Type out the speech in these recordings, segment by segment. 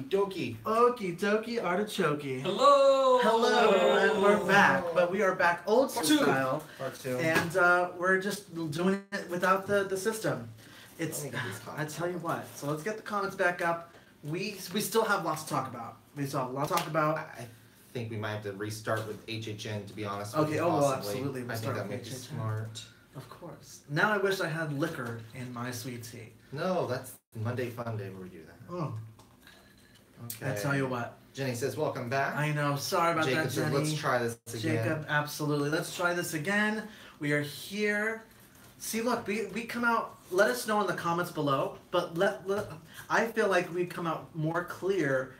dokie. Okie dokie artichoke. Hello! Hello, and we're back, but we are back old school style. Part two. And we're just doing it without the system. It's, Let me get these I comments. tell you what, so let's get the comments back up. We still have lots to talk about. We still have a lot to talk about. I think we might have to restart with HHN, to be honest. Okay, with you, oh, well, possibly. absolutely. We'll I think start that with might be HHN. smart. Of course. Now I wish I had liquor in my sweet tea. No, that's Monday Fun Day where we do that. Oh, Okay. I tell you what. Jenny says, welcome back. I know, sorry about Jacob that, says, Jenny. let's try this again. Jacob, absolutely. Let's try this again. We are here. See, look, we come out. Let us know in the comments below. But I feel like we come out more clear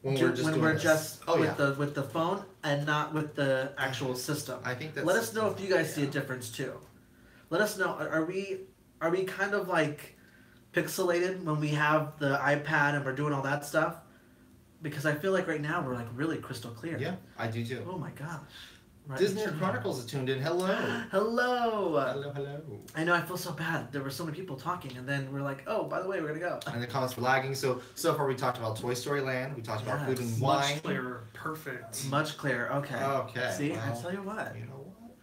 When we're just doing this. Oh, with yeah. the phone and not with the actual system. I think that's. Let us know if you guys see a difference too. Let us know. Are we kind of like pixelated when we have the iPad and we're doing all that stuff? Because I feel like right now we're like really crystal clear. Yeah, I do too. Oh my gosh. Right. Disney Chronicles is tuned in. Hello. Hello. Hello, hello. I know, I feel so bad. There were so many people talking, and then we're like, oh, by the way, we're gonna go. And the comments were lagging. So far we talked about Toy Story Land. We talked about food and Yes. wine. Much clearer. Perfect. Much clearer. Okay. Okay. See, well, I tell you what. You know what?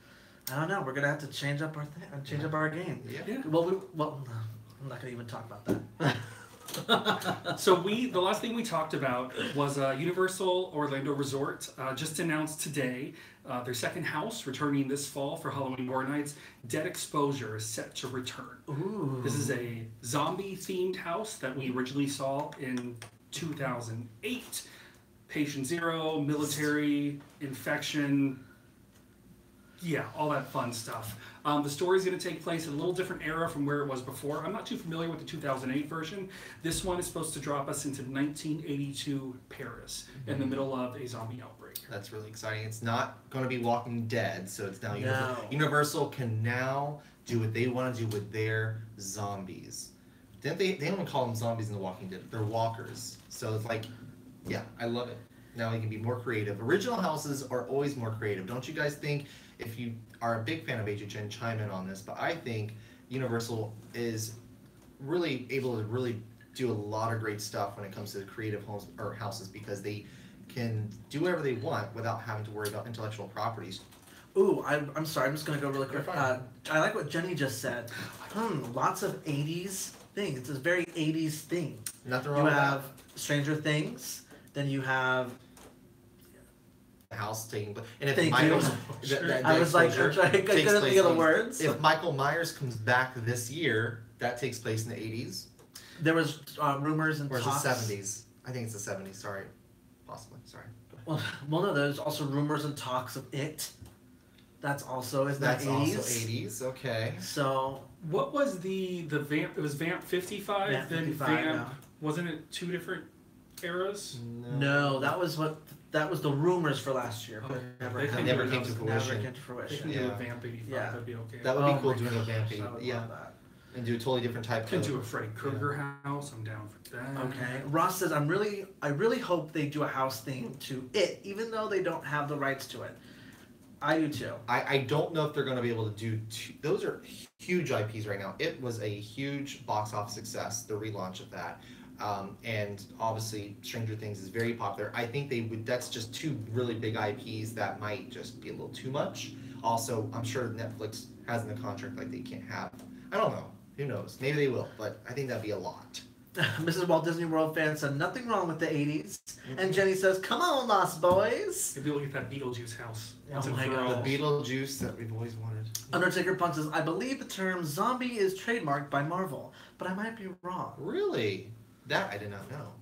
I don't know. We're gonna have to change up our change up our game. Yeah. Well, I'm not gonna even talk about that. So the last thing we talked about was Universal Orlando Resort just announced today their second house returning this fall for Halloween Horror Nights. Dead Exposure is set to return. Ooh. This is a zombie themed house that we originally saw in 2008. Patient Zero, military, infection, yeah, all that fun stuff. The story is going to take place in a little different era from where it was before. I'm not too familiar with the 2008 version. This one is supposed to drop us into 1982 Paris in the middle of a zombie outbreak. That's really exciting. It's not going to be Walking Dead, so it's now No. Universal can now do what they want to do with their zombies. They don't even call them zombies in The Walking Dead. They're walkers. So it's like, yeah, I love it. Now we can be more creative. Original houses are always more creative. Don't you guys think? If you are a big fan of HHN, chime in on this. But I think Universal is really able to really do a lot of great stuff when it comes to creative homes or houses, because they can do whatever they want without having to worry about intellectual properties. Ooh, I'm sorry. I'm just gonna go really quick. You're fine. I like what Jenny just said. Lots of 80s things. It's a very 80s thing. Nothing wrong You with have Stranger Things. Then you have. the house taking place. And if Thank Michael's, you. that I was like, exposure I couldn't takes think place of the on- words. If Michael Myers comes back this year, that takes place in the 80s. There was rumors and Or is it talks. 70s? I think it's the 70s. Sorry. Possibly. Sorry. Well, no, there's also rumors and talks of it. That's also is that That's 80s. also 80s. Okay. So What was the Vamp? It was Vamp 55. Vamp then 55, Vamp. yeah. Wasn't it two different eras? no, that was the rumors for last year, but Okay. never, They never came to never fruition. came to They fruition. can do Yeah. a Vamp 85. Yeah. That'd be okay. That would be Oh cool my doing a gosh, vampire. I would Yeah. love that. And do a totally different type Can of. do a Freddy Krueger house. I'm down for that. Okay. Ross says, I really hope they do a house theme to it, even though they don't have the rights to it. I do too. I don't know if they're going to be able to do those are huge IPs right now. It was a huge box office success, the relaunch of that. And obviously Stranger Things is very popular. I think that's just two really big IPs that might just be a little too much. Also, I'm sure Netflix has in the contract like they can't have. I don't know. Who knows? Maybe they will, but I think that'd be a lot. Mrs. Walt Disney World fan said nothing wrong with the 80s. And Jenny says, come on, Lost Boys. Maybe we'll get that Beetlejuice house. Oh once and my for God. all. The Beetlejuice that we've always wanted. Undertaker Punch says, I believe the term zombie is trademarked by Marvel, but I might be wrong. Really? That I did not know.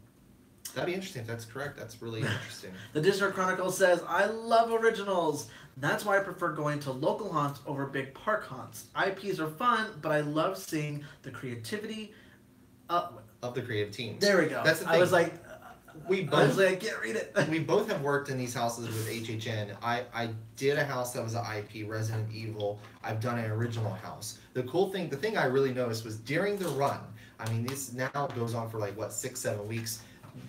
That'd be interesting if that's correct. That's really interesting. The Disney Chronicle says, I love originals. That's why I prefer going to local haunts over big park haunts. IPs are fun, but I love seeing the creativity. Of the creative teams. There we go. That's the I thing. was like, We I was both like, I can't read it. we both have worked in these houses with HHN. I did a house that was an IP, Resident Evil. I've done an original house. The thing I really noticed was during the run. I mean, this now goes on for like what 6-7 weeks.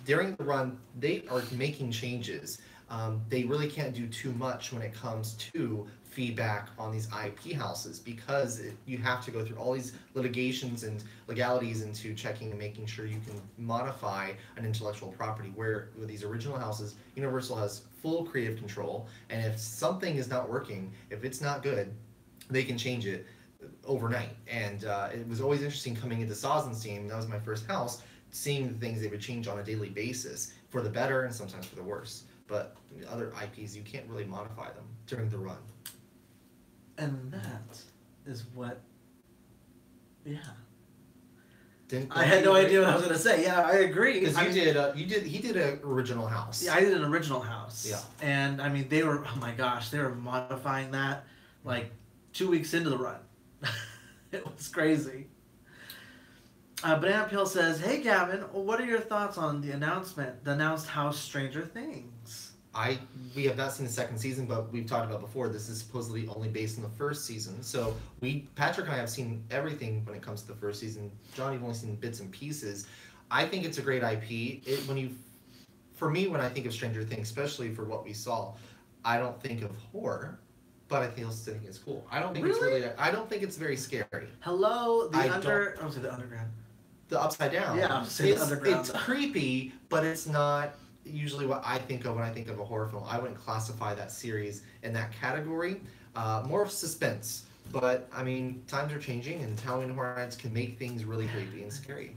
During the run, they are making changes. They really can't do too much when it comes to feedback on these IP houses because you have to go through all these litigations and legalities into checking and making sure you can modify an intellectual property. Where with these original houses, Universal has full creative control, and if something is not working, if it's not good, they can change it overnight. And it was always interesting coming into Sossenstein. That was my first house, seeing the things they would change on a daily basis for the better and sometimes for the worse. But other IPs, you can't really modify them during the run. And that is what, yeah. I had no idea what I was gonna say. Yeah, I agree. Because he did an original house. Yeah, I did an original house. Yeah. And I mean, they were, oh my gosh, they were modifying that like 2 weeks into the run. It was crazy. Banana Peel says, "Hey Gavin, what are your thoughts on the announced house Stranger Things?" We have not seen the second season, but we've talked about before. This is supposedly only based on the first season. So Patrick and I have seen everything when it comes to the first season. John, you've only seen bits and pieces. I think it's a great IP. For me, when I think of Stranger Things, especially for what we saw, I don't think of horror, but I think it's cool. I don't think it's really. I don't think it's very scary. Hello, the underground. The Upside Down. Yeah, the underground. It's creepy, but it's not usually what I think of when I think of a horror film. I wouldn't classify that series in that category. More of suspense. But, I mean, times are changing, and Halloween Horror Nights can make things really creepy and scary.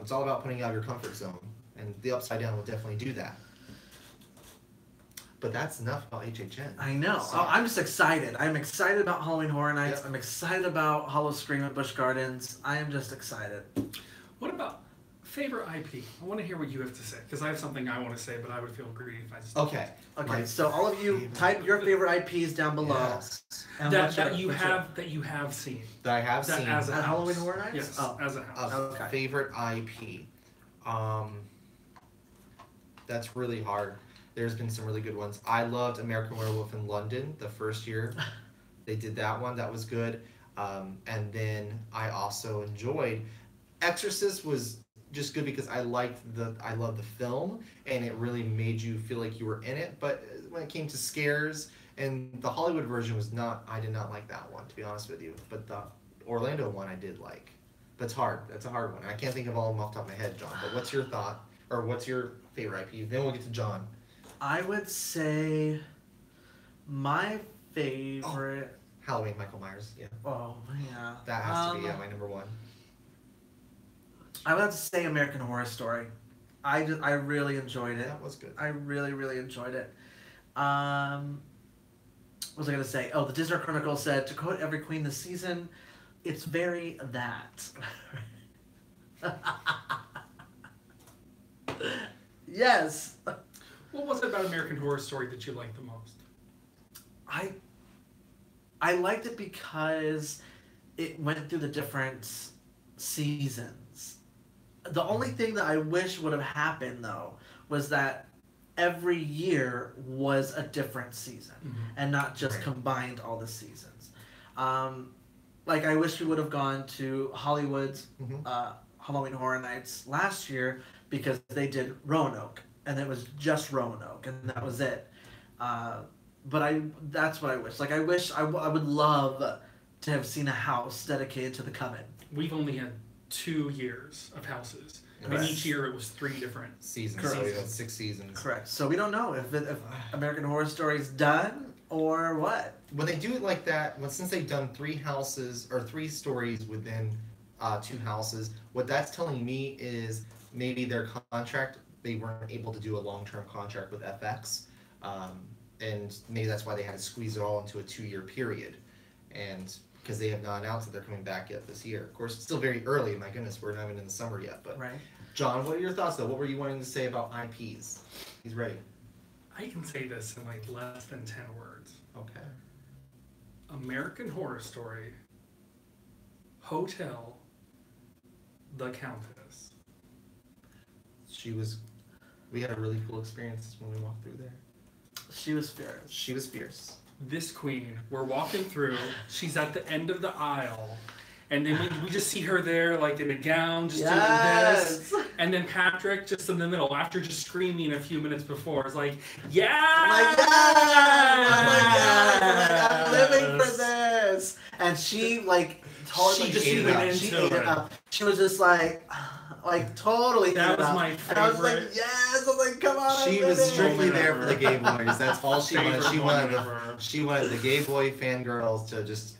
It's all about putting you out of your comfort zone, and the Upside Down will definitely do that. But that's enough about HHN. I know. So, I'm just excited. I'm excited about Halloween Horror Nights. Yep. I'm excited about Hollow Scream at Busch Gardens. I am just excited. What about favorite IP? I want to hear what you have to say, because I have something I want to say, but I would feel greedy if I just... Okay. So all of you type your favorite IPs down below. Yes. And that you have seen. That I have seen. As a house. Halloween Horror Nights? Yes, as a house. Okay. Favorite IP. That's really hard. There's been some really good ones. I loved American Werewolf in London the first year. They did that one. That was good. And then I also enjoyed... Exorcist was just good because I love the film, and it really made you feel like you were in it. But when it came to scares, and the Hollywood version was not, I did not like that one, to be honest with you. But the Orlando one I did like. That's hard. That's a hard one. I can't think of all of them off the top of my head, John. But what's your thought, or what's your favorite IP? Then we'll get to John. I would say my favorite... Halloween, Michael Myers, yeah. Oh, yeah. That has to be my number one. I would have to say American Horror Story. I really enjoyed it. That was good. I really, really enjoyed it. What was I going to say? Oh, the Disney Chronicle said, to quote every queen this season, it's very that. Yes. What was it about American Horror Story that you liked the most? I liked it because it went through the different seasons. The only thing that I wish would have happened, though, was that every year was a different season, and not just combined all the seasons. Like, I wish we would have gone to Hollywood's Halloween Horror Nights last year, because they did Roanoke, and it was just Roanoke, and that was it. But that's what I wish. Like, I would love to have seen a house dedicated to the Coven. We've only had 2 years of houses. Correct. And each year it was 3 different seasons. Correct. So we had 6 seasons. Correct. So we don't know if American Horror Story's done or what. When they do it like that, since they've done 3 houses or 3 stories within 2 houses, what that's telling me is maybe their contract, they weren't able to do a long-term contract with FX. And maybe that's why they had to squeeze it all into a 2-year period. And because they have not announced that they're coming back yet this year. Of course, it's still very early. My goodness, we're not even in the summer yet. But right. John, what are your thoughts, though? What were you wanting to say about IPs? He's ready. I can say this in like less than 10 words. Okay. American Horror Story, Hotel, The Countess. We had a really cool experience when we walked through there. She was fierce. She was fierce. This queen, we're walking through, she's at the end of the aisle, And then we just see her there, like in a gown, just doing Yes. this. And then Patrick just in the middle, after just screaming a few minutes before, is like, yeah! I'm like, yes! I'm like, yes! I'm living for this. And she like totally She just ate it went up. into She ate it it. up. She was just like totally. That ate it was up. my And I was like, favorite. yes! I was like, come on! She I'm was living. strictly Moment there for the ever. gay boys. That's all she wanted. Favorite She wanted moment the, ever. she wanted the gay boy fangirls to just,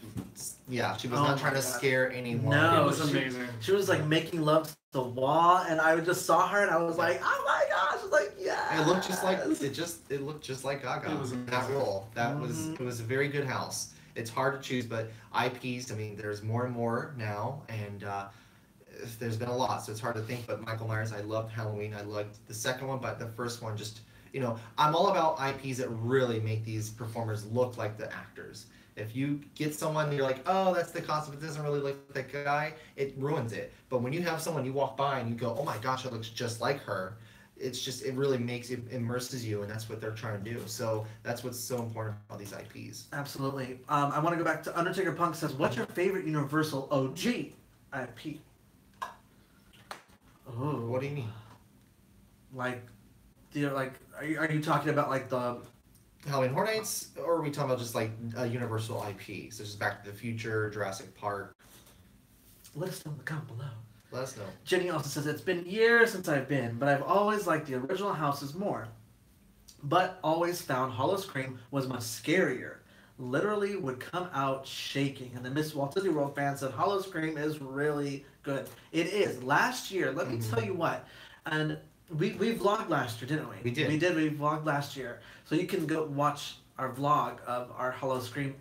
yeah. She was Oh not my trying to God. scare anyone. No. It was she- amazing. She was like making love to the wall, and I just saw her, and I was like, "Oh my gosh!" I was like, "Yeah." It looked just like it looked just like Gaga. It was that amazing. role. It was a very good house. It's hard to choose, but IPs. I mean, there's more and more now, and there's been a lot, so it's hard to think. But Michael Myers, I loved Halloween. I loved the second one, but the first one just, I'm all about IPs that really make these performers look like the actors. If you get someone and you're like, oh, that's the costume, it doesn't really look like that guy, it ruins it. But when you have someone you walk by and you go, oh my gosh, it looks just like her, it really immerses you, and that's what they're trying to do. So that's what's so important about these IPs. Absolutely. I want to go back to Undertaker Punk says, "What's your favorite Universal OG IP?" Oh, What do you mean? like, are you talking about like the? Halloween Horror Nights, or are we talking about just like a Universal IP, such as Back to the Future, Jurassic Park? Let us know in the comment below. Let us know. Jenny also says, "It's been years since I've been, but I've always liked the original houses more. But always found Hollow Scream was much scarier. Literally would come out shaking." And the Miss Walt Disney World fan said, "Hollow Scream is really good." It is. Last year, let me tell you what, and we vlogged last year, didn't we? We did. We vlogged last year. So you can go watch our vlog of our Hollow Scream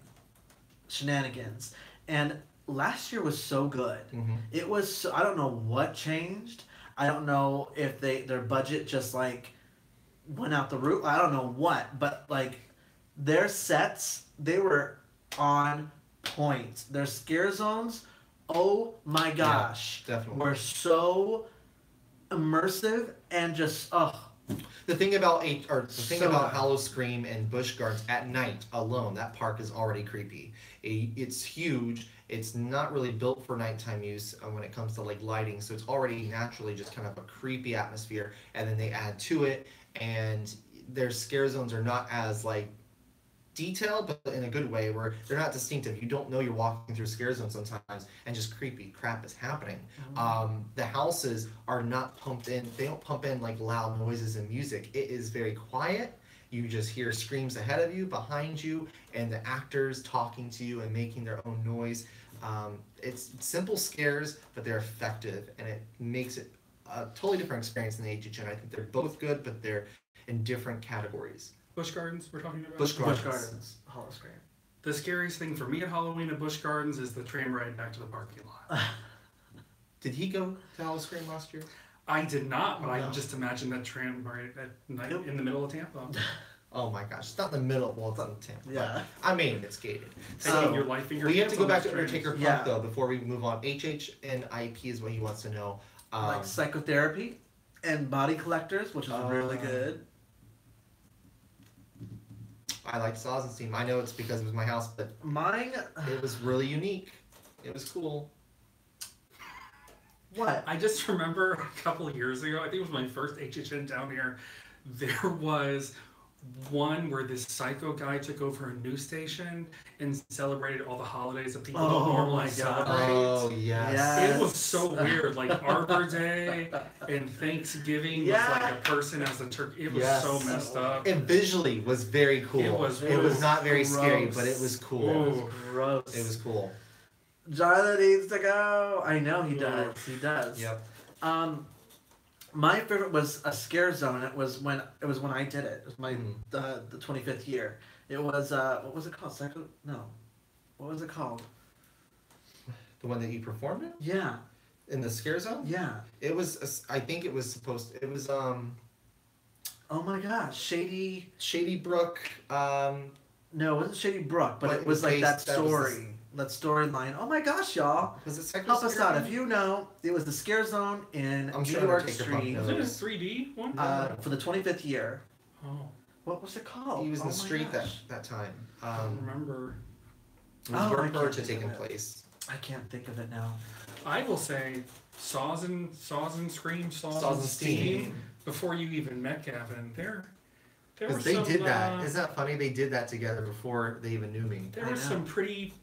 shenanigans. And last year was so good. Mm-hmm. It was so, I don't know what changed. I don't know if their budget just like went out the roof. I don't know what, but like their sets, they were on point. Their scare zones, oh my gosh, definitely. were so immersive and just The thing about So about good. Hollow Scream and Busch Gardens at night alone, that park is already creepy. It's huge. It's not really built for nighttime use when it comes to like lighting, so it's already naturally just kind of a creepy atmosphere. And then they add to it, and their scare zones are not as like detailed, but in a good way, where they're not distinctive. You don't know you're walking through a scare zone sometimes, and just creepy crap is happening. The houses are not pumped in. They don't pump in like loud noises and music. It is very quiet. You just hear screams ahead of you, behind you, and the actors talking to you and making their own noise. It's simple scares, but they're effective, and it makes it a totally different experience than the HHN. I think they're both good, but they're in different categories. Busch Gardens, we're talking about? Busch Busch Gardens. Gardens, Hollow Scream. The scariest thing for me at Halloween at Busch Gardens is the train ride back to the parking lot. Did he go to Hollow Scream last year? I did not, but I No. can just imagine that tram ride at night Nope. in the middle of Tampa. Oh my gosh, it's not in the middle. Well, it's on the Tampa. Yeah. I mean, it's gated. Taking So, your life in your We have hands to go on back those to trains. Undertaker Punk Yeah. though before we move on. HH and IP is what he wants to know. Like psychotherapy and body collectors, which is really Uh, good. I liked Saw's team. I know it's because it was my house, but Mine, it was really unique. It was cool. what? I just remember a couple of years ago, I think it was my first HHN down here, there was one where this psycho guy took over a news station and celebrated all the holidays that people don't Oh normally my God. celebrate. Oh yes. Yeah. It was so weird, like Arbor Day and Thanksgiving was like a person as a turkey. It was Yes. so messed up. And visually was very cool. It was not very scary, gross. but it was cool. Ooh. Gross. It was cool. Jonathan needs to go. I know he does. He does. Yep. My favorite was a scare zone. It was when I did it. It was my Mhm. the 25th year. It was what was it called? What was it called? The one that you performed in? Yeah. In the scare zone? Yeah. It was. I think it was supposed. It was Oh my gosh, Shady. Shady Brook. No, it wasn't Shady Brook, but But it it was was like that based- that was the- story, that storyline. Oh my gosh, y'all. Was it Psycho Help us Scare out. Zone? If you know, it was the scare zone in I'm New sure York Undertaker Punk Street knows. Was it a 3D one? for the 25th year. Oh, What was it called? He was in Oh the my street gosh. that time. I don't remember. It was Oh, I where can't purge had think taken of it. place. I can't think of it now. I will say Saws and Scream, Saws Saws and and Steam. Steam. Before you even met Gavin, there were Because they some, did that. Isn't that funny? They did that together before they even knew me. There I were know. some pretty,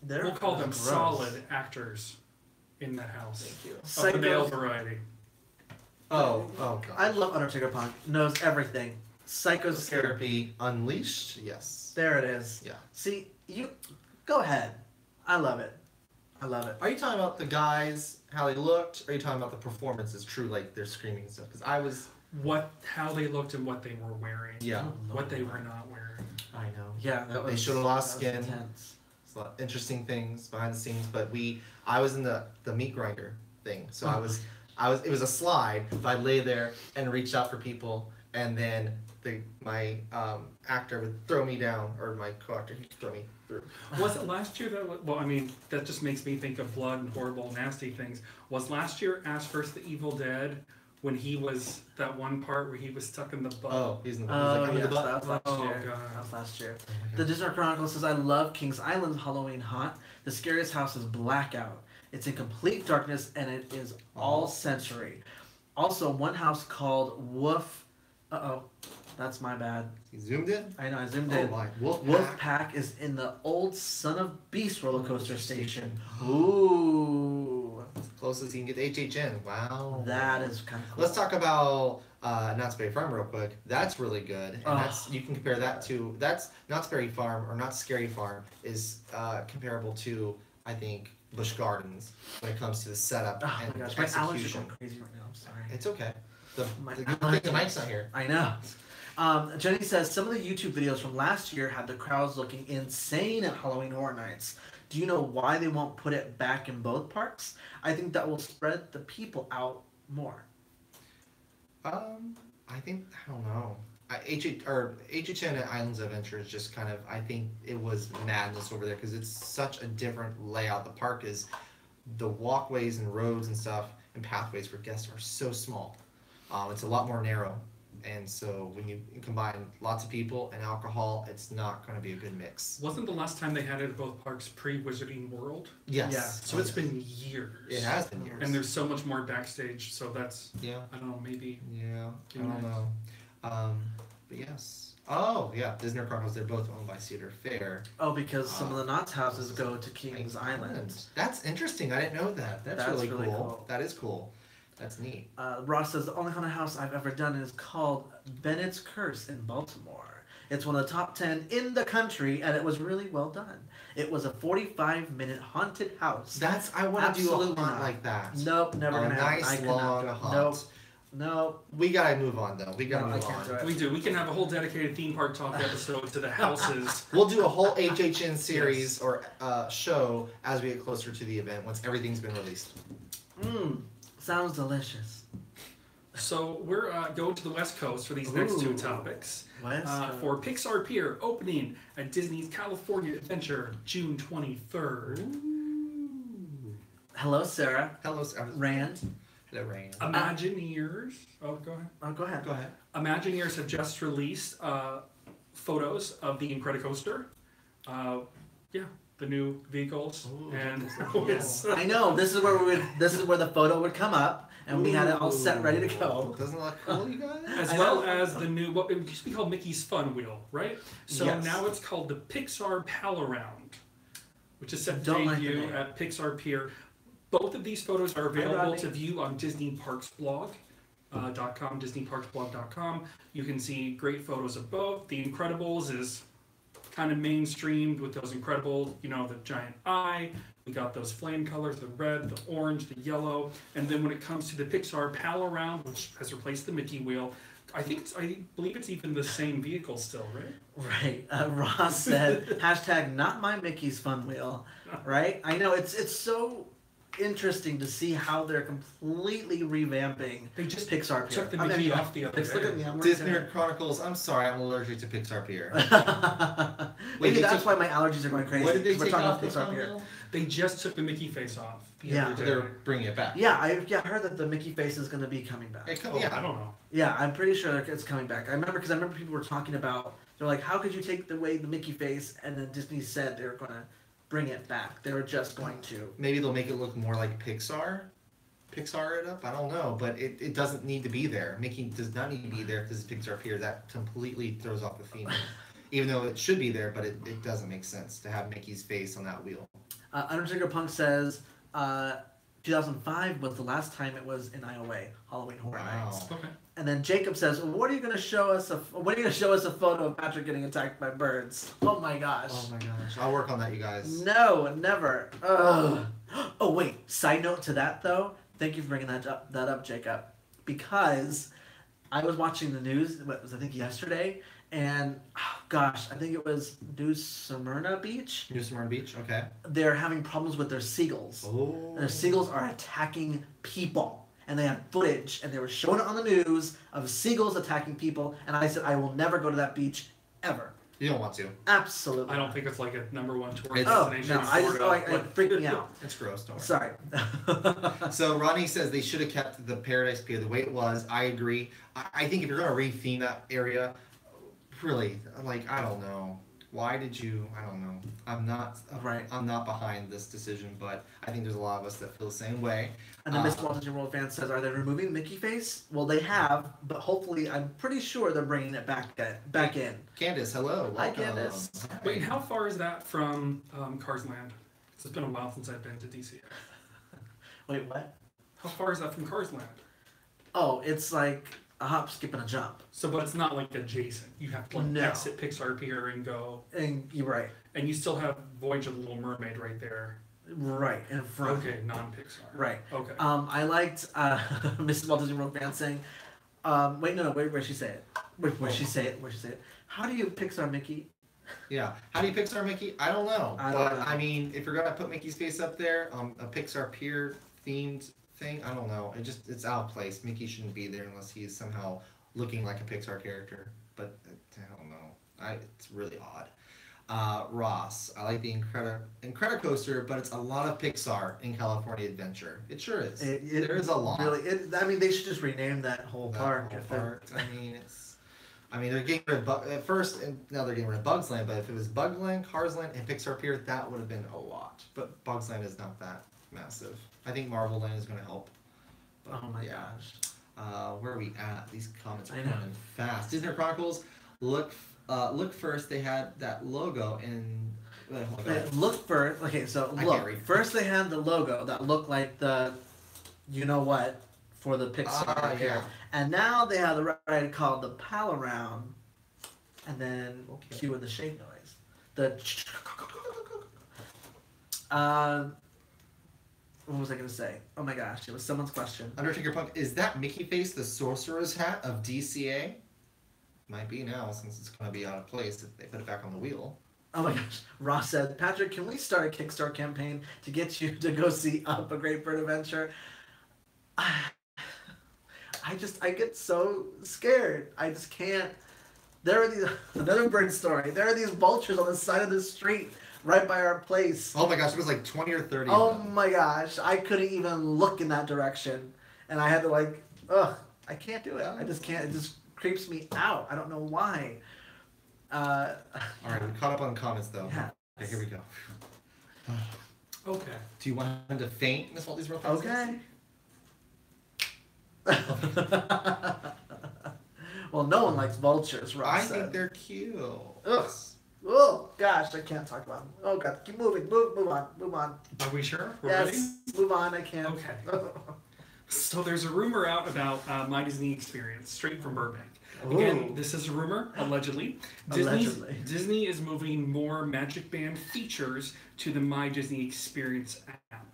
They're we'll call them gross. solid actors in that house. Thank you. Of the male Psycho. variety. Oh God. I love Undertaker Punk. Knows everything. Psycho Therapy. Therapy Unleashed. Yes. There it is. Yeah. See, you go ahead. I love it. I love it. Are you talking about the guys, how they looked? Or are you talking about the performances, true, like they're screaming and stuff? Because I was. How they looked and what they were wearing. Yeah. What they were not wearing. I know. Yeah, They showed a lot of that was skin. intense. It's a lot of interesting things behind the scenes, but I was in the meat grinder thing, so I was it was a slide, but I lay there and reached out for people, and then my actor would throw me down, or my co-actor he'd throw me through. Was it last year that? Well, I mean, that just makes me think of blood and horrible, nasty things. Was last year Ash vs. the Evil Dead when he was that one part where he was stuck in the butt? Oh, he's in the Oh, under yes, the butt. that was last Oh, year. God. That was last year. Oh my The God. Disney Chronicles says, I love Kings Island's Halloween Haunt. The scariest house is Blackout. It's in complete darkness and it is all sensory. Also, one house called Woof. Uh-oh. That's my bad. He zoomed in. I know, I zoomed Oh in. my, Wolf Wolfpack is in the old Son of Beast roller coaster station. Ooh. Closest he can get to HHN. Wow. That is kind of cool. Let's talk about Knott's Berry Farm real quick. That's really good, and that's you can compare that to Knott's Berry Farm or Knott's Scary Farm is comparable to I think Busch Gardens when it comes to the setup Oh and my gosh, my allergies are execution. going crazy right now. I'm sorry. It's okay. The My good thing the allergies. mic's not here. I know. Jenny says some of the YouTube videos from last year had the crowds looking insane at Halloween Horror Nights. Do you know why they won't put it back in both parks? I think that will spread the people out more. I think I don't know. HHN and Islands of Adventure is just kind of I think it was madness over there because it's such a different layout. The park is the walkways and roads and stuff and pathways for guests are so small. It's a lot more narrow, and so when you combine lots of people and alcohol, it's not going to be a good mix. Wasn't the last time they had it at both parks pre-Wizarding World? Yes. Yeah. So it's been years. It has been years. And there's so much more backstage, so that's, Yeah. I don't know, maybe. Yeah. I don't know. But yes. Oh yeah, Disney Chronicles. They're both owned by Cedar Fair. Oh, because some of the Knott's houses go to Kings Island. That's interesting. I didn't know that. That's really cool. That is cool. That's neat. Ross says the only haunted house I've ever done is called Bennett's Curse in Baltimore. It's one of the top 10 in the country, and it was really well done. It was a 45-minute haunted house. I want to do a Absolutely haunt not. like that. Nope, never A gonna happen. nice I cannot long do it. haunt. Nope. We gotta move on though. We gotta No, I move can't on. do it. We do. We can have a whole dedicated theme park talk episode to the houses. We'll do a whole HHN series or show as we get closer to the event once everything's been released. Sounds delicious. So we're going to the West Coast for these next two Ooh. topics. West Coast. For Pixar Pier opening at Disney's California Adventure, June 23rd. Hello, Sarah. Hello, Rand. Hello, Rain. Imagineers. Oh, go ahead. Oh, go ahead. Go ahead. Imagineers have just released photos of the Incredicoaster. Yeah, the new vehicles, Ooh, and yes. I know. This is where the photo would come up, and we had it all set, ready to go. Doesn't it look cool, you guys? as I well know. as the new what it used to be called Mickey's Fun Wheel, right? So Yes. now it's called the Pixar Pal Around, which is set to Don't like the debut name. at Pixar Pier. Both of these photos are available Rodney. to view on Disney Parks blog. .com, DisneyParksBlog.com. You can see great photos of both. The Incredibles is kind of mainstreamed with those incredible, the giant eye. We got those flame colors, the red, the orange, the yellow. And then when it comes to the Pixar Pal Around, which has replaced the Mickey wheel, I believe it's even the same vehicle still, right? Right. Ross said, hashtag not my Mickey's Fun Wheel. Right? I know. It's so interesting to see how they're completely revamping They just Pixar Pier. took the Mickey off the other Pix, look day. at me. I'm wearing Disney Chronicles. I'm sorry, I'm allergic to Pixar Pier. Maybe they that's took- why my allergies are going crazy. What did they 'cause we're take talking off about the Pixar phone Pier. bill? They just took the Mickey face off. the Yeah. other day. They're bringing it back. Yeah, I heard that the Mickey face is going to be coming back. It Oh, yeah. I don't know. Yeah, I'm pretty sure it's coming back. I remember people were talking about. They're like, how could you take away the Mickey face? And then Disney said they were going to bring it back. They were just going to. Maybe they'll make it look more like Pixar it up. I don't know, but it doesn't need to be there. Mickey does not need to be there because it's Pixar Pier. That completely throws off the theme. Even though it should be there, but it doesn't make sense to have Mickey's face on that wheel. Undertaker Punk says 2005 was the last time it was in IOA, Halloween Horror Nights. Okay. And then Jacob says, "What are you going to show us? When are you going to show us a photo of Patrick getting attacked by birds?" Oh my gosh. Oh my gosh. I'll work on that, you guys. No, never. Ugh. Oh wait. Side note to that though. Thank you for bringing that up, Jacob. Because I was watching the news. What was I think yesterday? And oh gosh, I think it was New Smyrna Beach. New Smyrna Beach. Okay. They're having problems with their seagulls. Oh. Their seagulls are attacking people. And they had footage, and they were showing it on the news of seagulls attacking people. And I said, I will never go to that beach, ever. You don't want to. Absolutely. I don't think it's like a #1 tourist Oh, destination. no, in I just, Florida. it freaked me out. It's gross. Don't worry. Sorry. So Ronnie says they should have kept the Paradise Pier the way it was. I agree. I think if you're going to retheme that area, really, like, I don't know. Why did you? I don't know. I'm not Right. I'm not behind this decision, but I think there's a lot of us that feel the same way. And then Miss Walt Disney World fan says, are they removing Mickey face? Well, they have, but hopefully, I'm pretty sure they're bringing it back in. Candace, hello. Hi, Welcome. Candace. Wait, how far is that from Cars Land? 'Cause it's been a while since I've been to DC. Wait, what? How far is that from Cars Land? Oh, it's like a hop, skip, and a jump. So, but it's not like adjacent. You have to like, No. exit Pixar Pier and go. And you're right. And you still have Voyage of the Little Mermaid right there. Right, in front. Okay, non-Pixar. Right. Okay. I liked Mrs. Walt Disney World fan saying, where'd she say it? Where'd she say it? How do you Pixar Mickey? Yeah. How do you Pixar Mickey? I don't know. I don't know. I mean, if you're gonna put Mickey's face up there, a Pixar Pier themed thing, I don't know. It's out of place. Mickey shouldn't be there unless he's somehow looking like a Pixar character. But I don't know. It's really odd. Ross, I like the Incredicoaster, but it's a lot of Pixar in California Adventure. It sure is. There is a lot. Really, they should just rename that whole That park. whole park. I mean, they're getting rid of at first, and now they're getting rid of Bugs Land. But if it was Bug Land, Cars Land, and Pixar Pier, that would have been a lot. But Bugs Land is not that massive. I think Marvel Land is going to help. But, Oh my gosh. Where are we at? These comments are I know. coming fast. Disney Chronicles. Look first. They had that logo in. Look first. Okay, so I can't look. read. First, they had the logo that looked like the, you know what, for the Pixar. Yeah. And now they have the ride called the Pal Around, and then cue in the shake noise. The. What was I gonna say? Oh my gosh, it was someone's question. Undertaker Punk. Is that Mickey Face the sorcerer's hat of DCA? Might be now since it's going to be out of place if they put it back on the wheel. Oh my gosh. Ross said, Patrick, can we start a Kickstarter campaign to get you to go see Up, A Great Bird Adventure? I get so scared. I just can't. There are these, another bird story. There are these vultures on the side of the street right by our place. Oh my gosh, it was like 20 or 30 Oh of them. my gosh. I couldn't even look in that direction. And I had to I can't do it. I just can't. It just creeps me out. I don't know why. All right, we caught up on comments though. Yeah. Okay, here we go. Okay. Do you want him to faint, Miss Walters, real fast? Okay. Well, no one likes vultures, Ross I said. think they're cute. Ugh. Oh gosh, I can't talk about them. Oh god, keep moving. Move on. Are we sure? We're Yes, ready? move on. I can't. Okay. So there's a rumor out about My Disney Experience, straight from Burbank. Again, this is a rumor, allegedly. Allegedly. Disney is moving more Magic Band features to the My Disney Experience app.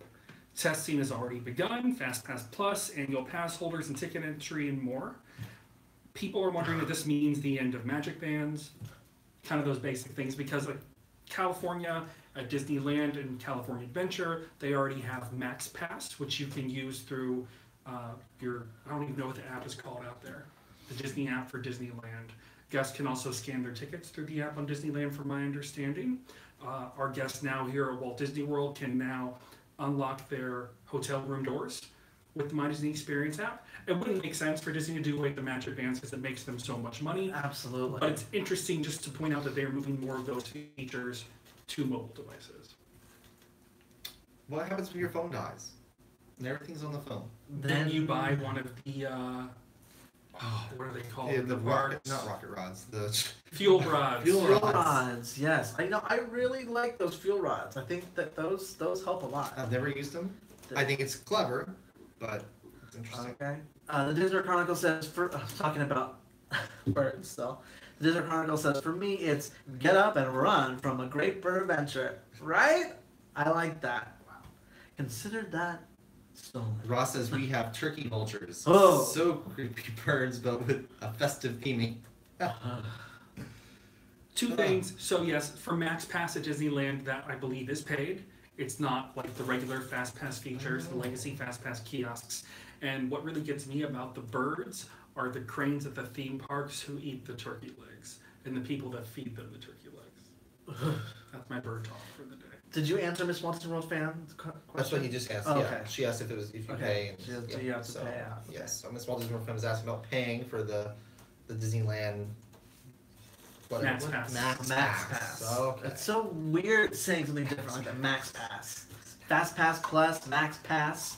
Testing has already begun, FastPass Plus, annual pass holders and ticket entry, and more. People are wondering if this means the end of Magic Bands, kind of those basic things, because like California, at Disneyland and California Adventure, they already have Max Pass, which you can use through I don't even know what the app is called out there. The Disney app for Disneyland. Guests can also scan their tickets through the app on Disneyland, from my understanding. Our guests now here at Walt Disney World can now unlock their hotel room doors with the My Disney Experience app. It wouldn't make sense for Disney to do away with the Magic Bands because it makes them so much money. Absolutely. But it's interesting just to point out that they're moving more of those features to mobile devices. What happens when your phone dies? And everything's on the phone. Then you buy one of the what are they called? Yeah, the rocket, not rocket rods. The fuel rods. Fuel fuel rods. rods. Yes, I know. I really like those fuel rods. I think that those help a lot. I've never used them. I think it's clever, but it's interesting. Okay. The Disney Chronicle says talking about birds. So the Disney Chronicle says for me it's get up and run from a great bird adventure. Right? I like that. Wow. Consider that stolen. Ross says we have turkey vultures. Oh. So creepy birds, but with a festive theming. Two things. So yes, for Max Pass at Disneyland, that I believe is paid. It's not like the regular Fast Pass features, the legacy Fast Pass kiosks. And what really gets me about the birds are the cranes at the theme parks who eat the turkey legs, and the people that feed them the turkey legs. That's my bird talk for the day. Did you answer Miss Walt Disney World fan question? That's what he just asked. Oh, yeah, okay. she asked if it was if you pay. And, So you have to pay out. Yes, so Miss Walt Disney World fan was asking about paying for the Disneyland. Whatever. Max Pass. Max Pass. Okay. It's so weird saying something different like that. Max Pass. Fast Pass Plus, Max Pass.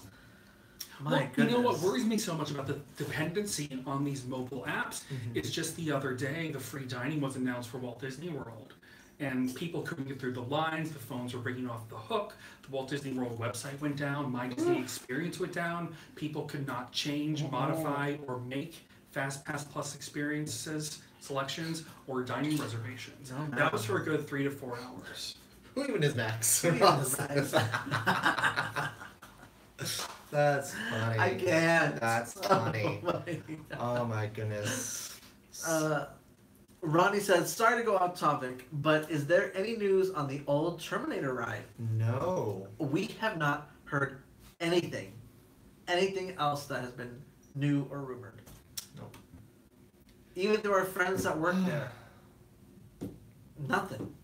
My goodness. You know what worries me so much about the dependency on these mobile apps? It's just the other day the free dining was announced for Walt Disney World. And people couldn't get through the lines, the phones were ringing off the hook, the Walt Disney World website went down, My Disney Experience went down, people could not change, modify, or make Fast Pass Plus experiences, selections, or dining reservations. No, that was for a good 3 to 4 hours. Who even is Max? Who even is Max? That's funny. I can't. That's funny. Oh my Oh my goodness. Ronnie says, sorry to go off topic, but is there any news on the old Terminator ride? No. We have not heard anything else that has been new or rumored. Nope. Even through our friends that work there. Nothing.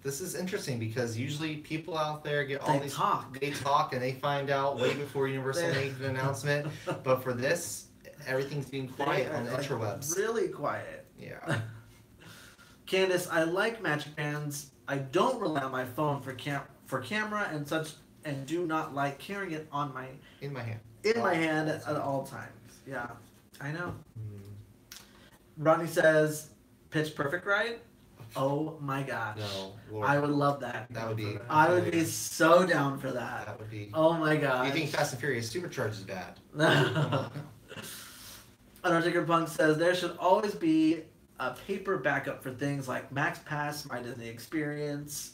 This is interesting because usually people out there get all They these talk. They talk and they find out way before Universal makes an announcement. But for this, everything's being quiet on the interwebs. Really quiet. Yeah. Candace, I like Magic Bands. I don't rely on my phone for camera and such, and do not like carrying it on my In my hand. hand at all times. Yeah, I know. Mm, Rodney says, Pitch Perfect ride? Oh my gosh. no. Lord. I would love that. That would be. I would be so down for that. That would be. Oh my Do gosh. you think Fast and Furious Supercharged is bad? Undertaker Punk says there should always be a paper backup for things like Max Pass, My Disney Experience.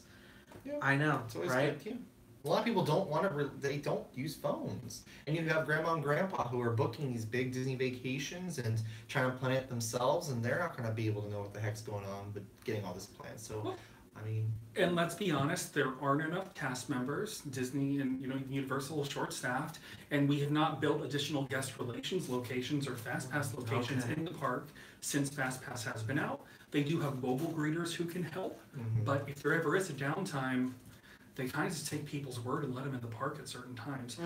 Yeah. I know, It's always right? good. Yeah. A lot of people don't want to. They don't use phones, and you have grandma and grandpa who are booking these big Disney vacations and trying to plan it themselves, and they're not going to be able to know what the heck's going on, but getting all this planned. So, Well, I mean, and let's be honest, there aren't enough cast members. Disney and Universal is short-staffed, and we have not built additional guest relations locations or Fast Pass locations Okay. in the park since Fast Pass has been out. They do have mobile greeters who can help, but if there ever is a downtime, they kind of just take people's word and let them in the park at certain times.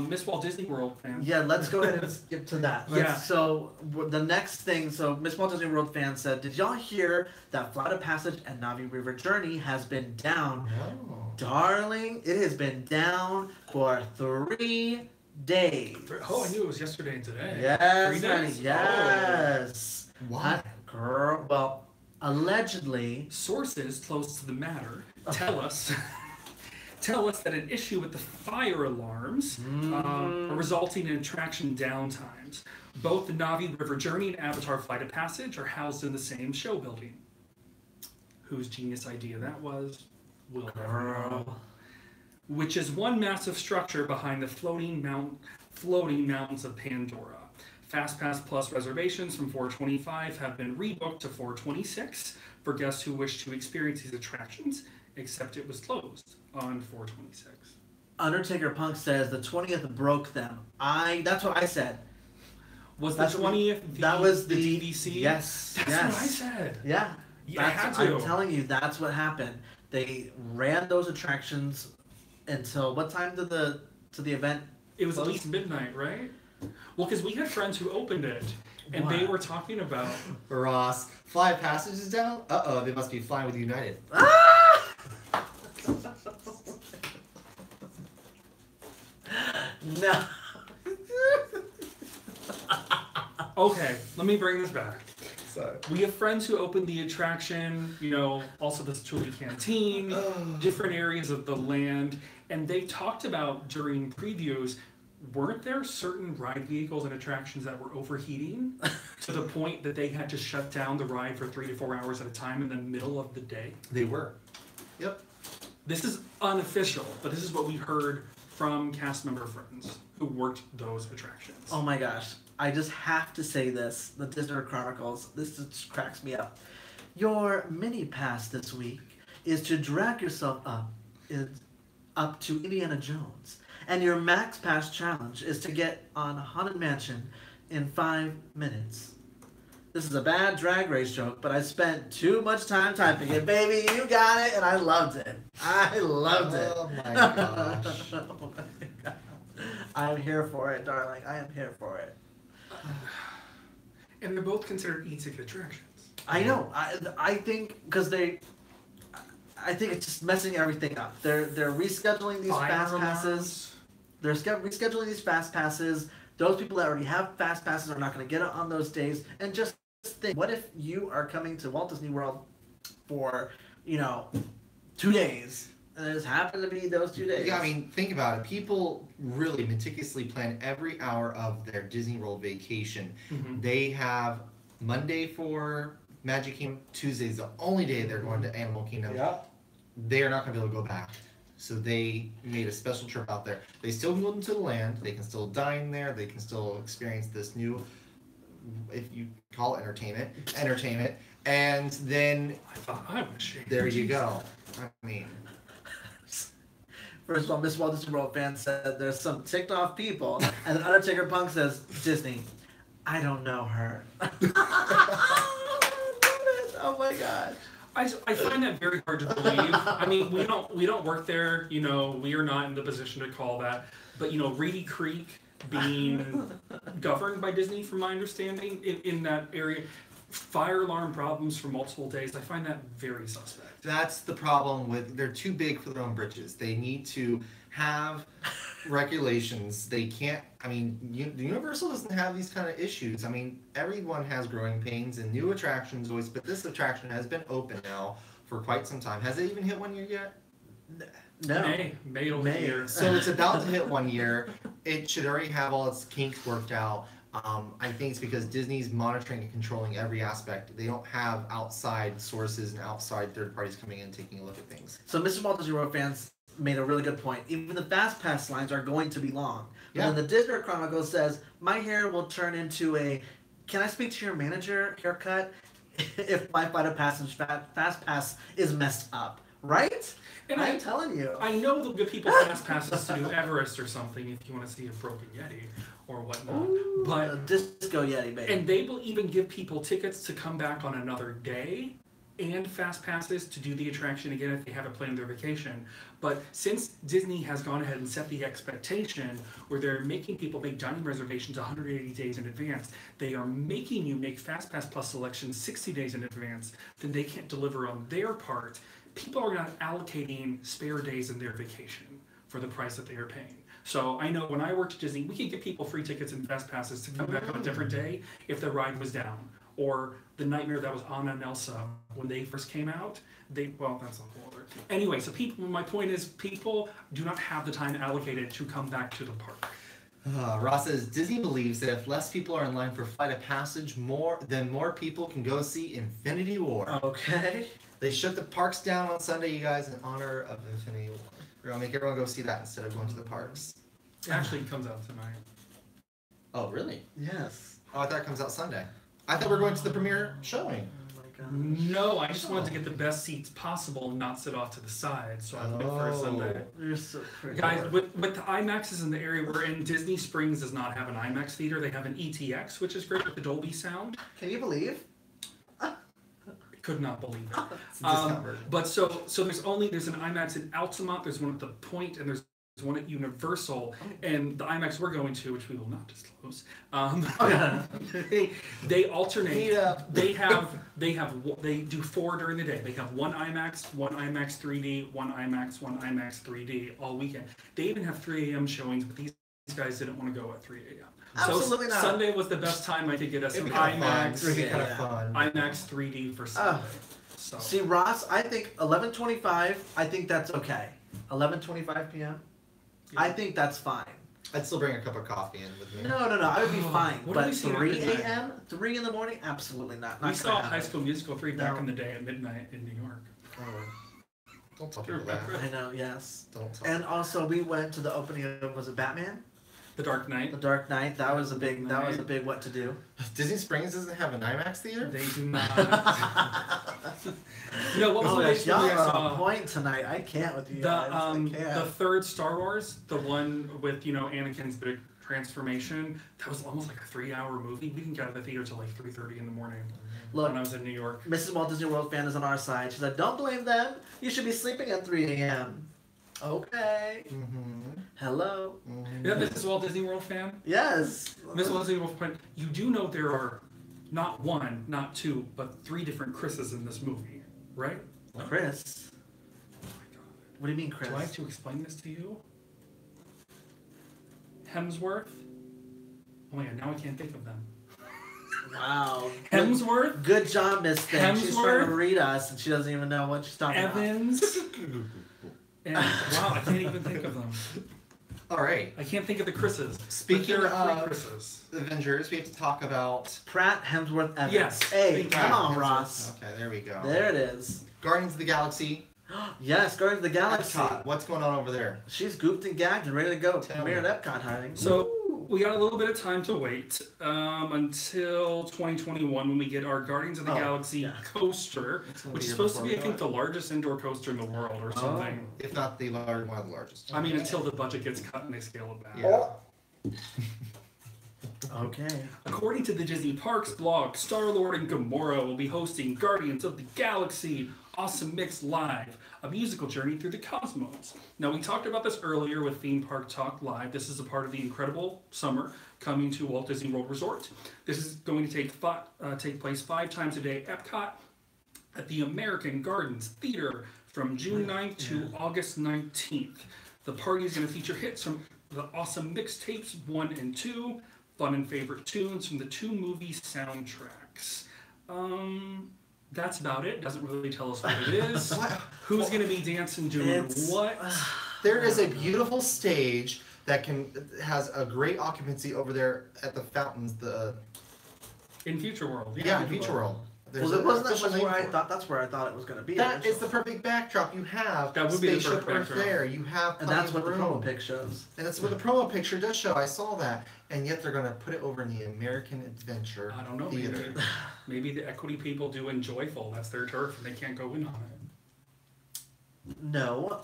Miss Walt Disney World fan. Yeah, let's go ahead and skip to that. Yeah. So the next thing, so Miss Walt Disney World fan said, did y'all hear that Flight of Passage and Navi River Journey has been down? no. Darling, it has been down for 3 days. Oh, I knew it was yesterday and today. 3 Yes, days? honey, yes. Why? Girl, well, allegedly. Sources close to the matter tell us that an issue with the fire alarms are resulting in attraction downtimes. Both the Navi River Journey and Avatar Flight of Passage are housed in the same show building. Whose genius idea that was, we'll never know. Which is one massive structure behind the floating mountains of Pandora. FastPass Plus reservations from 425 have been rebooked to 426 for guests who wish to experience these attractions, except it was closed on 426. Undertaker Punk says the 20th broke them. That's what I said. Was That's the what 20th that was the DVC? Yes. That's yes. what I said. Yeah. Yeah, I had I'm to. telling you, that's what happened. They ran those attractions until what time did the event? It was at close? least midnight, right? Well, because we had friends who opened it, and they What? were talking about Ross, Fly Passage is down? Uh-oh, they must be flying with United. No. Okay, let me bring this back. So. We have friends who opened the attraction, also the Chili Canteen, different areas of the land, and they talked about during previews, weren't there certain ride vehicles and attractions that were overheating to the point that they had to shut down the ride for 3 to 4 hours at a time in the middle of the day? They were. Yep. This is unofficial, but this is what we heard from cast member friends who worked those attractions. Oh my gosh. I just have to say this. The Disney Chronicles, this just cracks me up. Your mini pass this week is to drag yourself up to Indiana Jones. And your max pass challenge is to get on Haunted Mansion in 5 minutes. This is a bad Drag Race joke, but I spent too much time typing it. Baby, you got it, and I loved it. I loved it. Oh my gosh. Oh my God. I'm here for it, darling. I am here for it. And they're both considered e-ticket attractions. I know. I think because I think it's just messing everything up. They're rescheduling these Fire fast alarms. passes. They're rescheduling these fast passes. Those people that already have fast passes are not going to get it on those days. And just think, what if you are coming to Walt Disney World for 2 days, and it just happened to be those 2 days? Yeah, I mean, think about it. People really meticulously plan every hour of their Disney World vacation. Mm-hmm. They have Monday for Magic Kingdom. Tuesday's the only day they're going to Animal Kingdom. Yeah. They are not going to be able to go back. So they made a special trip out there. They still can go into the land. They can still dine there. They can still experience this new, if you call it entertainment. And then I thought I was shaking. there you go. I mean, First of all, Miss Walt Disney World fan said there's some ticked off people, and then Undertaker Punk says, Disney, I don't know her. Oh my god. I find that very hard to believe. I mean, we don't work there. We are not in the position to call that. But Reedy Creek being governed by Disney, from my understanding, in that area, fire alarm problems for multiple days. I find that very suspect. that's the problem with, they're too big for their own britches. They need to have regulations. They can't, Universal doesn't have these kind of issues. I mean, everyone has growing pains and new attractions always, but this attraction has been open now for quite some time. Has it even hit 1 year yet? No. May over May. here. So it's about to hit 1 year. It should already have all its kinks worked out. I think it's because Disney's monitoring and controlling every aspect. They don't have outside sources and outside third parties coming in and taking a look at things. So Mr. Walt Disney World fans made a really good point. Even the fast pass lines are going to be long. Yeah. And the Disney Chronicles says, my hair will turn into a, can I speak to your manager haircut if my fast pass is messed up, right? And I'm telling you. I know they'll give people fast passes to do Everest or something if you want to see a broken Yeti or whatnot. Ooh, But a Disco Yeti, baby. and they will even give people tickets to come back on another day and fast passes to do the attraction again if they haven't planned their vacation. But since Disney has gone ahead and set the expectation where they're making people make dining reservations 180 days in advance, they are making you make Fast Pass Plus selections 60 days in advance, then they can't deliver on their part. People are not allocating spare days in their vacation for the price that they are paying. So I know when I worked at Disney, we could get people free tickets and fast passes to come back on a different day if the ride was down. Or the nightmare that was Anna and Elsa when they first came out. That's a whole other. Anyway, so my point is people do not have the time allocated to come back to the park. Ross says, Disney believes that if less people are in line for Flight of Passage, more people can go see Infinity War. Okay. They shut the parks down on Sunday, you guys, in honor of Infinity War. We're going to make everyone go see that instead of going to the parks. It actually comes out tonight. Oh, really? Yes. Oh, I thought it comes out Sunday. I thought we were going to the premiere showing. Oh my god. No, I just wanted to get the best seats possible and not sit off to the side, so I went for a Sunday. You're so pretty. Guys, with the IMAXs in the area we're in, Disney Springs does not have an IMAX theater. They have an ETX, which is great with the Dolby sound. Can you believe? Could not believe it. It's a discount version. But so there's an IMAX in Altamont, there's one at the Point, and there's one at Universal, and the IMAX we're going to, which we will not disclose, they alternate. They do 4 during the day. They have one IMAX 3D, one IMAX 3D all weekend. They even have 3 a.m. showings, but these guys didn't want to go at 3 a.m. Absolutely so not. Sunday was the best time I could get us It'd some be kind of fun. IMAX. It'd be kind Yeah. of fun. IMAX 3D for Sunday. So See, Ross, I think 11:25. I think that's okay. 11:25 p.m. Yeah. I think that's fine. I'd still bring a cup of coffee in with me. No, I would be fine. What have But we seen at 3 midnight? a.m., 3 in the morning, absolutely not. we Not saw gonna High happen. School Musical 3 back No. in the day at midnight in New York. Oh. Don't tell people that. I know, yes. Don't tell And also, we went to the opening of, was it Batman? The Dark Knight. The Dark Knight. That was a big what to do. Disney Springs doesn't have an IMAX theater? They do not. No, what was Oh, the gosh, next y'all movie I are saw? on point tonight. I can't with you guys. I The can't. third Star Wars, the one with Anakin's big transformation. That was almost like a 3-hour movie. We didn't get out of the theater till like 3:30 in the morning Look, when I was in New York. Mrs. Walt Disney World fan is on our side. She said, "Don't blame them. You should be sleeping at 3 a.m." Okay. Mm-hmm. Hello. Mm-hmm. Yeah, Mrs. Walt Disney World fan. Yes. Mrs. Walt Disney World fan. You do know there are not one, not two, but 3 different Chris's in this movie, right? Chris. Oh my god. What do you mean, Chris? Do I have to explain this to you? Hemsworth. Oh my god, now I can't think of them. Wow. Hemsworth, Good job, Miss Thing. She's trying Hemsworth. to read us, and she doesn't even know what she's talking about. Evans, and wow, I can't even think of them. All right. I can't think of the Chris's. But Speaking there are 3 of Chris's. Avengers, we have to talk about. Pratt, Hemsworth, Evans. Yes. Hey, Yeah. come on, Ross. Okay, there we go. There it is. Guardians of the Galaxy. Yes, Guardians of the Galaxy. Epcot. What's going on over there? She's gooped and gagged and ready to go. Tell Premiere me. at Epcot, honey. So we got a little bit of time to wait until 2021 when we get our Guardians of the Oh, Galaxy yeah. coaster, It's gonna which be is here supposed to before be, I we think, know the largest indoor coaster in the world or something. If not the large, one of the largest. I mean, until the budget gets cut and they scale it back. Yeah. Okay. According to the Disney Parks blog, Star-Lord and Gamora will be hosting Guardians of the Galaxy Awesome Mix Live, a musical journey through the cosmos. Now, we talked about this earlier with Theme Park Talk Live. This is a part of the incredible summer coming to Walt Disney World Resort. This is going to take place 5 times a day at Epcot at the American Gardens Theater from June 9th to August 19th. The party is going to feature hits from the Awesome Mixtapes 1 and 2, fun and favorite tunes from the 2 movie soundtracks. That's about it. Doesn't really tell us what it is. Who's going to be dancing doing It's- what? There is a beautiful stage that has a great occupancy over there at the fountains. In Future World. In Future World. There's Well, an wasn't that official was name where I for it. thought that's where I thought it was going to be. That is the originally. perfect backdrop. You have That would be the Spaceship perfect Earth backdrop. there. You have And that's what plenty the of room. promo pic shows. And that's what the promo picture does show. I saw that. And yet they're going to put it over in the American Adventure I don't know. Theater. Maybe the equity people do Enjoyful. That's their turf and they can't go in on it. No.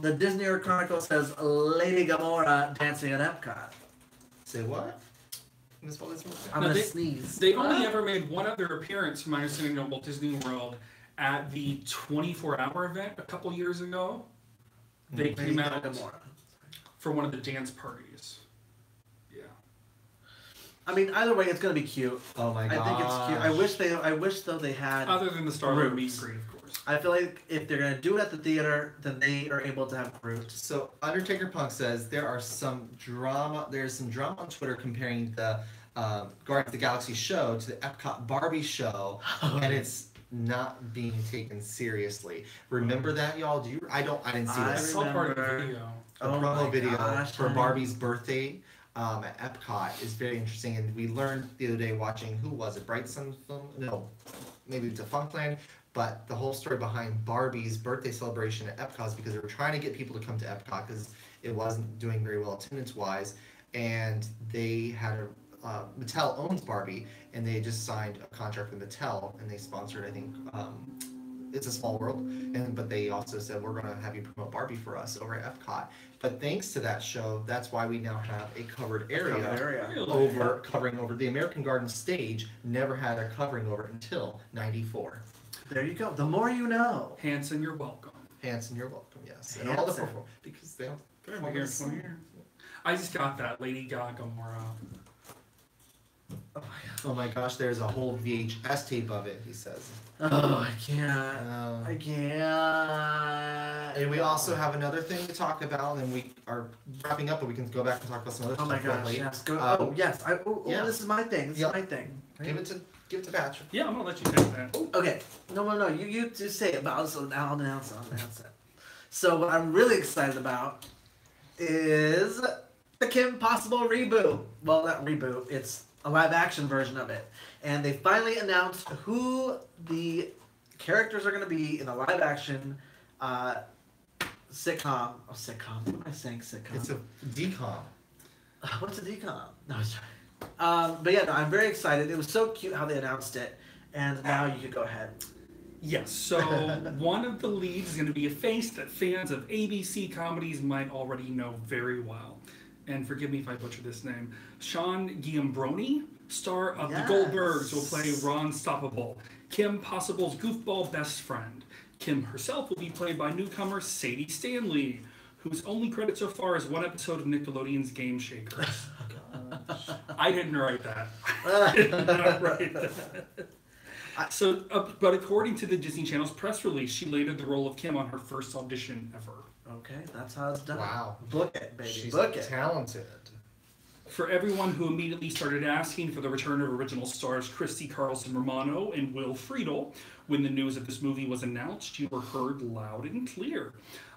The Disney Chronicle says Lady Gamora dancing at Epcot. Say what? Miss Wallace movie? I'm No, gonna they- sneeze. They only ever made one other appearance, from my understanding, at Walt Disney World at the 24-hour event a couple years ago. They Lady came out Gamora. for one of the dance parties. Yeah. I mean, either way, it's gonna be cute. Oh my I god. think it's cute. I wish though they had. Other than the Star-Lord meet Roots. and greet, of course. I feel like if they're gonna do it at the theater, then they are able to have roots. So Undertaker Punk says there's some drama on Twitter comparing the Guardians of the Galaxy show to the Epcot Barbie show, and it's not being taken seriously. Remember that, y'all? I didn't see I I this. saw part of the remember. video. The Oh promo my video gosh, for honey. Barbie's birthday at Epcot is very interesting, and we learned the other day watching, who was it, Bright Sun Film? No, maybe Defunctland. But the whole story behind Barbie's birthday celebration at Epcot is because they were trying to get people to come to Epcot because it wasn't doing very well attendance-wise, and they had Mattel owns Barbie, and they just signed a contract with Mattel, and they sponsored, I think, It's a Small World, but they also said, we're going to have you promote Barbie for us over at Epcot. But thanks to that show, that's why we now have a covered area. Really? Covering over the American Garden stage. Never had a covering over it until '94. There you go. The more you know. Hanson, you're welcome. Hanson, you're welcome. Yes, and all the Hanson. because they don't. They're here in 20 years. I just got that Lady Gaga Gamora. Oh my gosh, there's a whole VHS tape of it, he says. Oh, I can't. I can't. And we also have another thing to talk about, and we are wrapping up, but we can go back and talk about some other Oh stuff. my gosh, later. yes. Go, yes. Yeah. This is my thing. This Yeah. is my thing. Give it to Patrick. Yeah, I'm gonna let you take that. Okay. No. You just say it, but I'll announce it. So what I'm really excited about is the Kim Possible reboot. Well, not reboot. It's a live action version of it. And they finally announced who the characters are going to be in the live action sitcom. Oh, sitcom. What am I saying? Sitcom. It's a decom. What's a decom? No, sorry. But yeah, no, I'm very excited. It was so cute how they announced it. And now you could go ahead. Yes, so one of the leads is going to be a face that fans of ABC comedies might already know very well. And forgive me if I butcher this name. Sean Giambroni, star of Yes. The Goldbergs, will play Ron Stoppable, Kim Possible's goofball best friend. Kim herself will be played by newcomer Sadie Stanley, whose only credit so far is one episode of Nickelodeon's Game Shakers. I didn't write that. I did not write that. So, but according to the Disney Channel's press release, she landed the role of Kim on her first audition ever. Okay, that's how it's done. Wow. Book it, baby. She's Book it. talented. For everyone who immediately started asking for the return of original stars Christy Carlson Romano and Will Friedle, when the news of this movie was announced, you were heard loud and clear.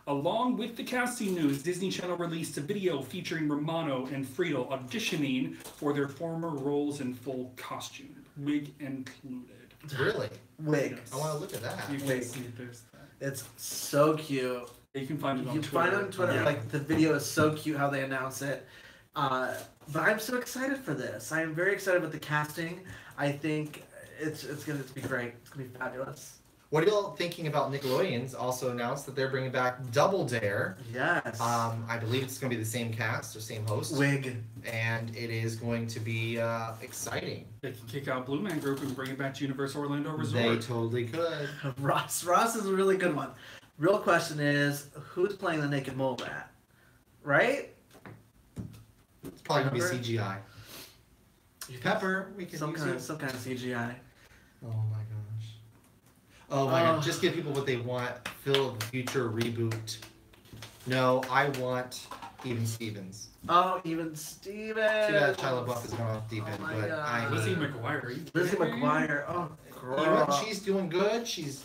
Along with the casting news, Disney Channel released a video featuring Romano and Friedle auditioning for their former roles in full costume, wig included. Really? Wig. I want to look at that. You can Wig. see there's that. It's so cute. You can find it on You Twitter. find it on Twitter. Yeah. Like the video is so cute how they announce it. But I'm so excited for this. I am very excited with the casting. I think it's gonna be great. It's gonna be fabulous. What are y'all thinking about Nickelodeon's also announced that they're bringing back Double Dare. Yes. I believe it's going to be the same cast or same host. Wig. And it is going to be exciting. They can kick out Blue Man Group and bring it back to Universal Orlando They Resort. totally could. Ross is a really good one. Real question is, who's playing the naked mole rat? Right? It's probably going to Remember? be CGI. Pepper, we can Some use kind it. of CGI. Oh my gosh. Oh my god. Just give people what they want. Phil of the Future reboot. No, I want Even Stevens. Oh, even Steven. Too bad Shia LaBeouf is going off deep end, Oh my but God. I Lizzie mean, McGuire. Are you Lizzie kidding me? McGuire. Oh, you know what? girl. She's doing good. She's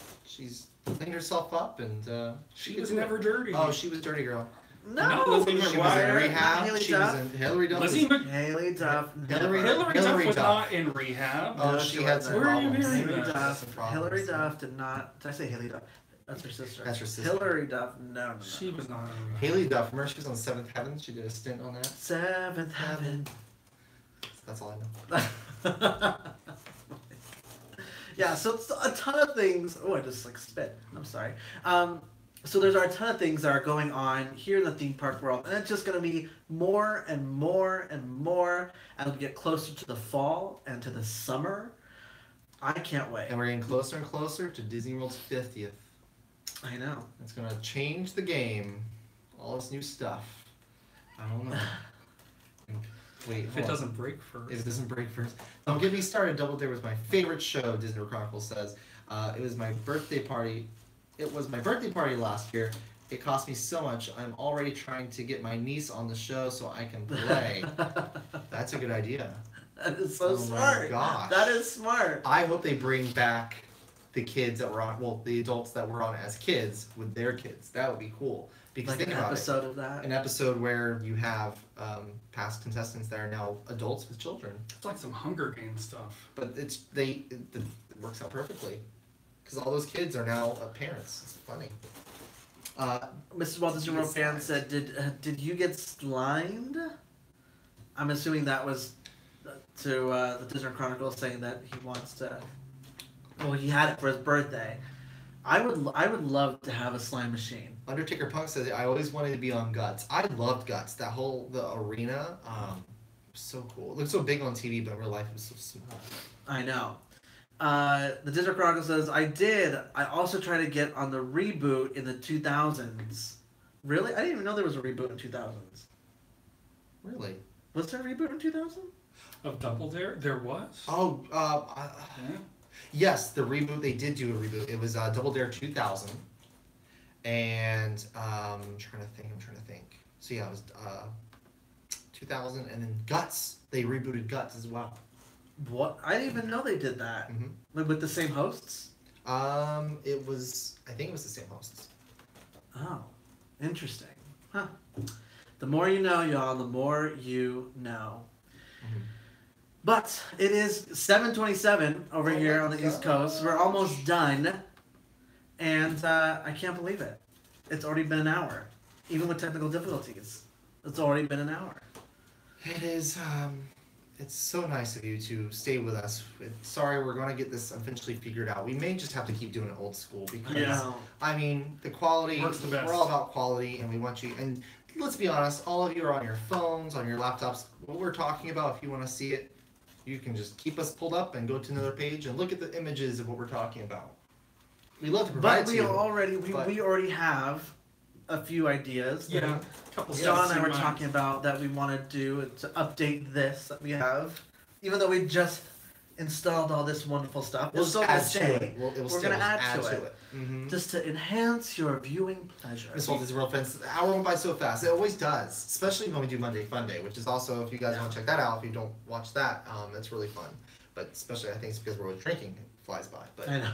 cleaned herself up and She could was do it. never dirty. Oh, she was dirty girl. No, Lizzie She was in McGuire. rehab. Haley She Duff. was in Hillary Duff. Lizzie Mc- Haley Duff. Hillary- never. Hillary Duff was Duff. not in rehab. Oh, No, she she had wasn't. some Where are you problems. hearing Haley that? Duff. Some problems. Hillary Duff did not. Did I say Haley Duff? That's her sister. That's her sister. Hillary Duff. No. She was not in rehab. Haley Duff. Remember she was on Seventh Heaven? She did a stint on that. Seventh Heaven. That's all I know. Yeah, so it's a ton of things. Oh, I just like spit. I'm sorry. So there's a ton of things that are going on here in the theme park world, and it's just going to be more and more and more as we get closer to the fall and to the summer. I can't wait. And we're getting closer and closer to Disney World's 50th. I know. It's gonna change the game. All this new stuff. I don't know. Wait, If hold it on. doesn't break first. If it doesn't break first. Don't get me started. Double Dare was my favorite show, Disney Chronicles says. It was my birthday party. It was my birthday party last year. It cost me so much. I'm already trying to get my niece on the show so I can play. That's a good idea. That is so Oh my smart. gosh. That is smart. I hope they bring back the kids that were on, well, the adults that were on as kids with their kids. That would be cool. Because Like think an about episode of that. it. An episode where you have past contestants that are now adults with children. It's like some Hunger Games stuff. But it works out perfectly. Because all those kids are now parents. It's funny. Mrs. Walt Disney World fan said, "Did you get slimed?" I'm assuming that was to the Disney Chronicles saying that he wants to. Well, he had it for his birthday. I would love to have a slime machine. Undertaker Punk says, I always wanted to be on Guts. I loved Guts. That whole, the arena, so cool. It looked so big on TV, but in real life it was so small. I know. The Disney Chronicles says, I also tried to get on the reboot in the 2000s. Really? I didn't even know there was a reboot in 2000s. Really? Was there a reboot in 2000? Of Double Dare, there was. Oh, Yeah. yes, the reboot. They did do a reboot. It was Double Dare 2000, and I'm trying to think. So yeah, it was 2000, and then Guts. They rebooted Guts as well. What? I didn't even know they did that. With the same hosts? It was. I think it was the same hosts. Oh, interesting. Huh. The more you know, y'all, the more you know. But it is 7:27 over here on the East Coast. We're almost done. And I can't believe it. It's already been an hour. Even with technical difficulties. It's already been an hour. It is. It's so nice of you to stay with us. Sorry, we're going to get this eventually figured out. We may just have to keep doing it old school because, I mean, the quality, Works the best. we're all about quality and we want you, and let's be honest, all of you are on your phones, on your laptops. What we're talking about, if you want to see it, you can just keep us pulled up and go to another page and look at the images of what we're talking about. We love to provide But to you. we already have a few ideas. Yeah. Couple John steps and I in were mind. talking about that we want to do to update this that we have. Even though we just installed all this wonderful stuff, We'll still add stay. to it. We're We're gonna add to it. Mm-hmm. Just to enhance your viewing pleasure. Miss Walt Disney World fans, the hour went by so fast. It always does, especially when we do Monday Fun Day, which is also, if you guys want to check that out, if you don't watch that, that's really fun. But especially, I think it's because we're always drinking, it flies by. But I know.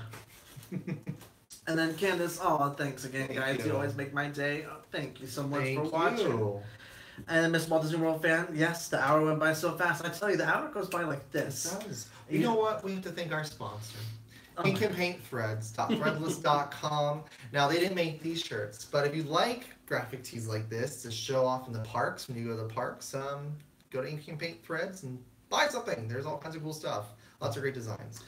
And then Candace, thanks again, Thank guys. you. You always make my day. Oh, thank you so much thank for watching. you. And then Miss Walt Disney World fan, yes, the hour went by so fast. I tell you, the hour goes by like It this. does. You know what? We have to thank our sponsor. Oh Ink my- and Paint Threads.threadless.com. Now, they didn't make these shirts, but if you like graphic tees like this to show off in the parks, when you go to the parks, go to Ink and Paint Threads and buy something. There's all kinds of cool stuff. Lots of great designs.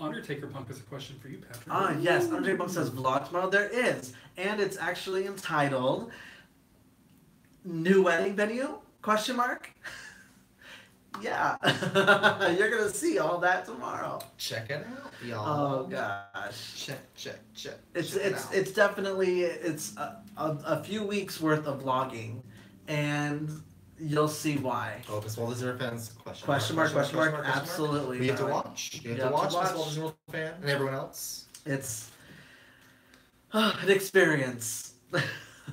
Undertaker Punk has a question for you, Patrick. Yes, Andre Bunk says vlog tomorrow. There is. And it's actually entitled New Wedding Venue? Question mark? Yeah. You're going to see all that tomorrow. Check it out, y'all. Oh, gosh. Check. It's definitely a few weeks worth of vlogging, and you'll see why. Oh, Miss Walt Disney World fans, Question mark, absolutely. We have to right. watch. You have to watch Miss Walt Disney World fan and everyone else. It's an experience.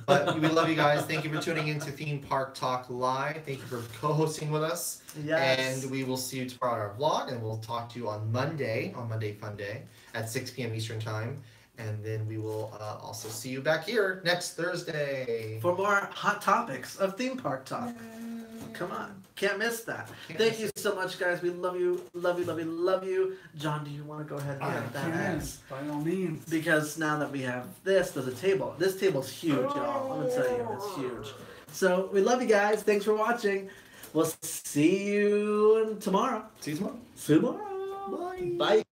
But we love you guys. Thank you for tuning in to Theme Park Talk Live. Thank you for co-hosting with us. Yes. And we will see you tomorrow on our vlog, and we'll talk to you on Monday Fun Day at 6 p.m. Eastern Time. And then we will also see you back here next Thursday. For more hot topics of theme park talk. Come on. Can't miss that. Thank you so much, guys. We love you. Love you. John, do you want to go ahead and get that? Yes, by all means. Because now that we have this, there's a table. This table's huge, y'all. I'm going to tell you, it's huge. So, we love you guys. Thanks for watching. We'll see you tomorrow. See you tomorrow. See you tomorrow. Bye. Bye.